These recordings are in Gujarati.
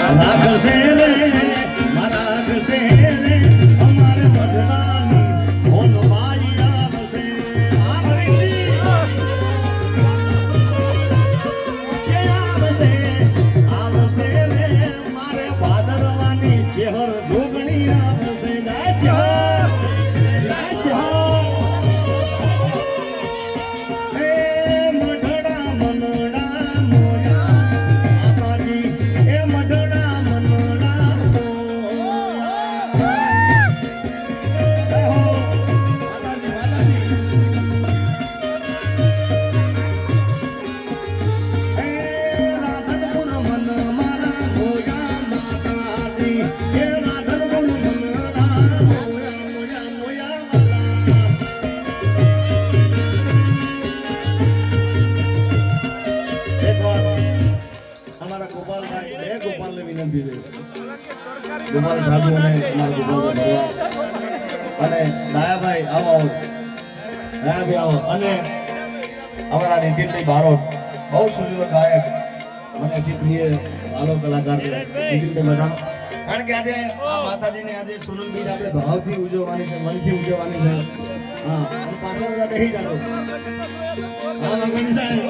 રાખશે રે મારા રાખશે રે અમારે મઢડાની હોનવાઈ આવશે આ ભરીલી કે આવશે આવશે રે મારે ભાદરવાની ચહેર જોગણી આવશે જાય છે ગોપાલ સાધુ અને અમારા ગોપાલ અને દયાભાઈ આવો દયાભાઈ આવો અને અમારા નીતિનભાઈ બારોટ બહુ સુંદર ગાયક મને અતિ પ્રિય આલો કલાકાર નીતિનભાઈ બારોટ કારણ કે આજે આ માતાજીને આજે સોનલ બીજ આપણે ભાવથી ઉજવવાની છે મનથી ઉજવવાની છે હા અને પાછળ બધા બેસી જાતો હા ભગવાન સાહેબ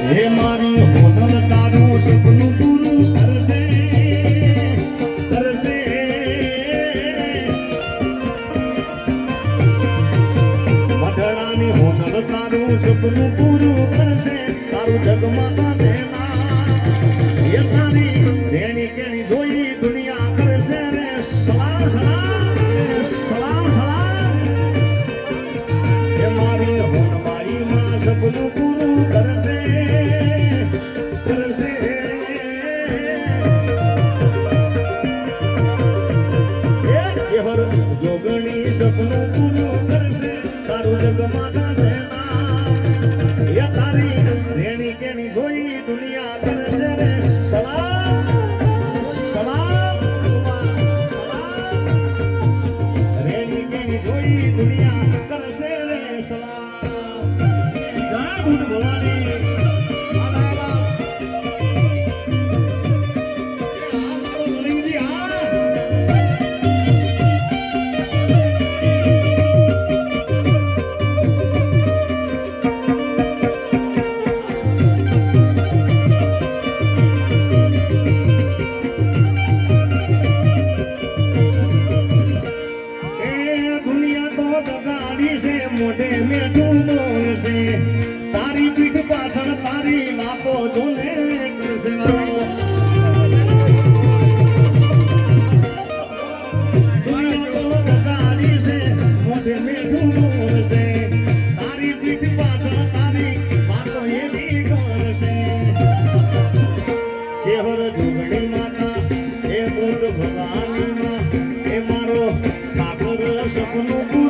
હે મારી હોનલ તારું સપનું પૂરું કરશે કરશે મઢડાની હોનલ તારું સપનું પૂરું કરશે તારું જગમાં થશે એ તારી રેણી કેણી જોઈ દુનિયા કરશે રે સલામ સલામ સલામ સલામ હે મારી હોનવાઈ માં સપનું પૂરું કરશે જોગણી સપનું પૂરું કરશે તારું જગમાં થશે એ તારી રેણી કેણી જોઈ દુનિયા કરશે રે સલામ સલામ રેણી કેણી જોઈ દુનિયા કરશે રે સલામ જય બુદ્ધ ભવાની મોઢે મેઠું બોલશે તારી પીઠ પાછળ તારી વાતો જોને કરશે દુનિયા તો ગાડી છે મોઢે મેઠું બોલશે તારી પીઠ પાછળ તારી વાતો એની કરશે ચહેર જોગણી માતા એ દૂધ ભવાની માં એ મારો ઠાકોર સપનું